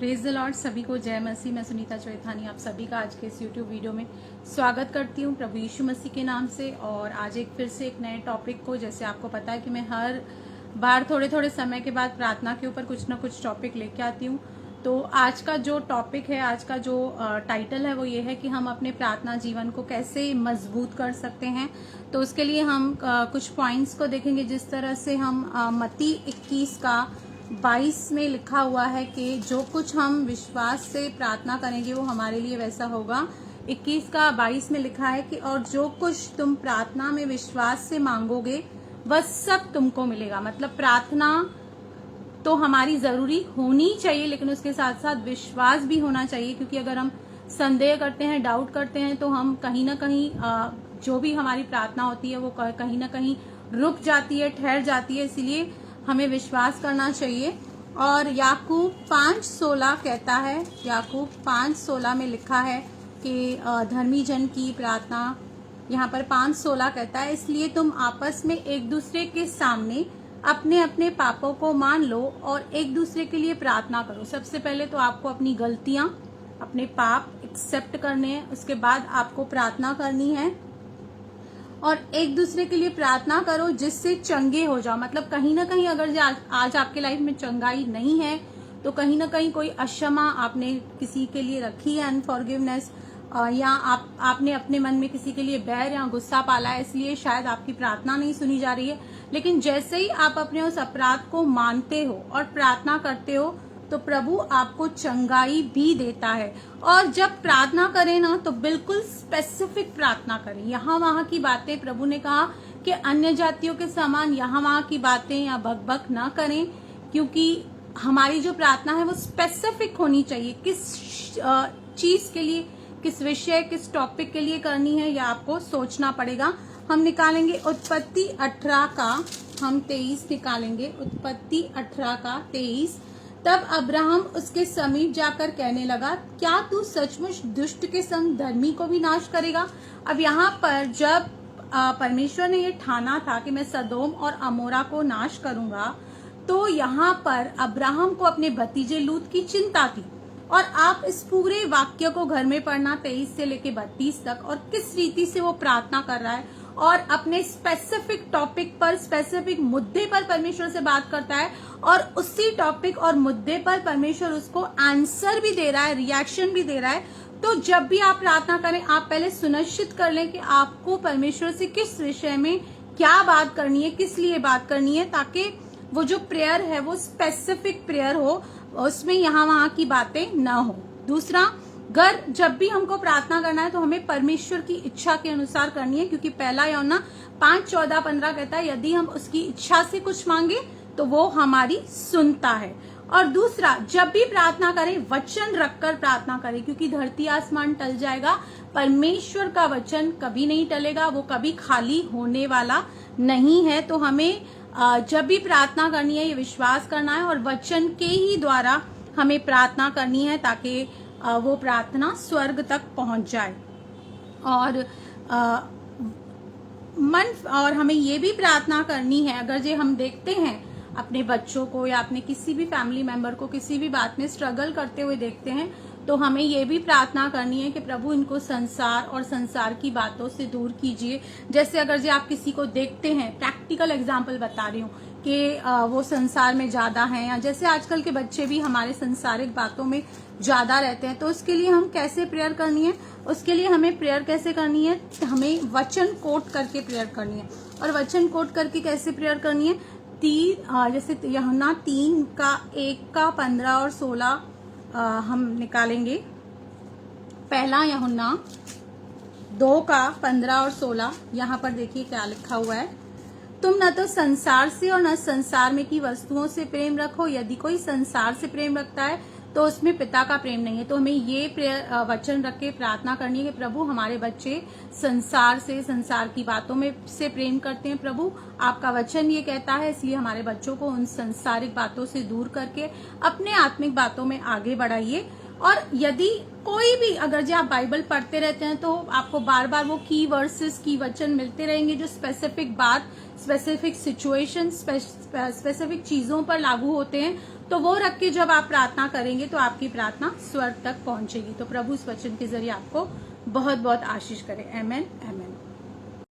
Praise the Lord. सभी को जय मसीह। मैं सुनीता चौथानी आप सभी का आज के इस यूट्यूब वीडियो में स्वागत करती हूँ प्रभु यीशु मसीह के नाम से। और आज फिर से एक नए टॉपिक को, जैसे आपको पता है कि मैं हर बार थोड़े थोड़े समय के बाद प्रार्थना के ऊपर कुछ ना कुछ टॉपिक लेके आती हूँ। तो आज का जो टॉपिक है, आज का जो टाइटल है वो ये है कि हम अपने प्रार्थना जीवन को कैसे मजबूत कर सकते हैं। तो उसके लिए हम कुछ पॉइंट्स को देखेंगे। जिस तरह से हम मत्ती 21 का 22 में लिखा हुआ है कि जो कुछ हम विश्वास से प्रार्थना करेंगे वो हमारे लिए वैसा होगा। 21 का 22 में लिखा है कि और जो कुछ तुम प्रार्थना में विश्वास से मांगोगे वह सब तुमको मिलेगा। मतलब प्रार्थना तो हमारी जरूरी होनी चाहिए, लेकिन उसके साथ साथ विश्वास भी होना चाहिए, क्योंकि अगर हम संदेह करते हैं, डाउट करते हैं, तो हम कहीं ना कहीं जो भी हमारी प्रार्थना होती है वो कहीं ना कहीं रुक जाती है, ठहर जाती है। इसीलिए हमें विश्वास करना चाहिए। और याकूब 5:16 कहता है, याकूब 5:16 में लिखा है कि धर्मी जन की प्रार्थना, यहाँ पर 5:16 कहता है, इसलिए तुम आपस में एक दूसरे के सामने अपने अपने पापों को मान लो और एक दूसरे के लिए प्रार्थना करो। सबसे पहले तो आपको अपनी गलतियां, अपने पाप एक्सेप्ट करने हैं, उसके बाद आपको प्रार्थना करनी है और एक दूसरे के लिए प्रार्थना करो जिससे चंगे हो जाओ। मतलब कहीं ना कहीं अगर आज आपके लाइफ में चंगाई नहीं है तो कहीं ना कहीं कोई अक्षमा आपने किसी के लिए रखी है, अनफॉरगिवनेस, या आपने अपने मन में किसी के लिए बैर या गुस्सा पाला है, इसलिए शायद आपकी प्रार्थना नहीं सुनी जा रही है। लेकिन जैसे ही आप अपने उस अपराध को मानते हो और प्रार्थना करते हो तो प्रभु आपको चंगाई भी देता है। और जब प्रार्थना करें ना तो बिल्कुल स्पेसिफिक प्रार्थना करें। यहाँ वहां की बातें, प्रभु ने कहा कि अन्य जातियों के समान यहाँ वहां की बातें या बकबक ना करें, क्योंकि हमारी जो प्रार्थना है वो स्पेसिफिक होनी चाहिए। किस चीज के लिए, किस विषय, किस टॉपिक के लिए करनी है, यह आपको सोचना पड़ेगा। हम निकालेंगे उत्पत्ति 18 का, हम 23 निकालेंगे, उत्पत्ति 18 का 23। तब अब्राहम उसके समीप जाकर कहने लगा, क्या तू सचमुच दुष्ट के संग धर्मी को भी नाश करेगा? अब यहाँ पर जब परमेश्वर ने ये ठाना था कि मैं सदोम और अमोरा को नाश करूंगा, तो यहाँ पर अब्राहम को अपने भतीजे लूत की चिंता थी। और आप इस पूरे वाक्य को घर में पढ़ना 23 से लेके 32 तक, और किस रीति से वो प्रार्थना कर रहा है और अपने स्पेसिफिक टॉपिक पर, स्पेसिफिक मुद्दे पर परमेश्वर से बात करता है, और उसी टॉपिक और मुद्दे पर परमेश्वर उसको आंसर भी दे रहा है, रिएक्शन भी दे रहा है। तो जब भी आप प्रार्थना करें, आप पहले सुनिश्चित कर लें कि आपको परमेश्वर से किस विषय में क्या बात करनी है, किस लिए बात करनी है, ताकि वो जो प्रेयर है वो स्पेसिफिक प्रेयर हो, उसमें यहाँ वहां की बातें ना हो। दूसरा, जब भी हमको प्रार्थना करना है तो हमें परमेश्वर की इच्छा के अनुसार करनी है, क्योंकि पहला यूहन्ना 5:14-15 कहता है, यदि हम उसकी इच्छा से कुछ मांगे तो वो हमारी सुनता है। और दूसरा, जब भी प्रार्थना करें वचन रखकर प्रार्थना करें, क्योंकि धरती आसमान टल जाएगा, परमेश्वर का वचन कभी नहीं टलेगा, वो कभी खाली होने वाला नहीं है। तो हमें जब भी प्रार्थना करनी है ये विश्वास करना है और वचन के ही द्वारा हमें प्रार्थना करनी है, ताकि वो प्रार्थना स्वर्ग तक पहुंच जाए। और हमें ये भी प्रार्थना करनी है, अगर जो हम देखते हैं अपने बच्चों को या अपने किसी भी फैमिली मेंबर को किसी भी बात में स्ट्रगल करते हुए देखते हैं, तो हमें ये भी प्रार्थना करनी है कि प्रभु इनको संसार और संसार की बातों से दूर कीजिए। जैसे अगर जो आप किसी को देखते हैं, प्रैक्टिकल एग्जांपल बता रही हूँ कि वो संसार में ज्यादा हैं, या जैसे आजकल के बच्चे भी हमारे संसारिक बातों में ज्यादा रहते हैं, तो उसके लिए हम कैसे प्रेयर करनी है, उसके लिए हमें प्रेयर कैसे करनी है, हमें वचन कोट करके प्रेयर करनी है। और वचन कोट करके कैसे प्रेयर करनी है, जैसे यूहन्ना 3 का 1 का 15 और 16 हम निकालेंगे। पहला यूहन्ना 2 का 15 और 16, यहाँ पर देखिए क्या लिखा हुआ है, तुम न तो संसार से और न संसार में की वस्तुओं से प्रेम रखो, यदि कोई संसार से प्रेम रखता है तो उसमें पिता का प्रेम नहीं है। तो हमें ये वचन रख के प्रार्थना करनी है कि प्रभु हमारे बच्चे संसार से, संसार की बातों में से प्रेम करते हैं। प्रभु आपका वचन ये कहता है, इसलिए हमारे बच्चों को उन संसारिक बातों से दूर करके अपने आत्मिक बातों में आगे बढ़ाइए। और यदि कोई भी अगर जो आप बाइबल पढ़ते रहते हैं तो आपको बार बार वो की वर्सेस की वचन मिलते रहेंगे जो स्पेसिफिक बात, स्पेसिफिक सिचुएशन, स्पेसिफिक चीजों पर लागू होते हैं। तो वो रख के जब आप प्रार्थना करेंगे तो आपकी प्रार्थना स्वर्ग तक पहुंचेगी। तो प्रभु इस वचन के जरिए आपको बहुत बहुत आशीष करे। आमेन आमेन।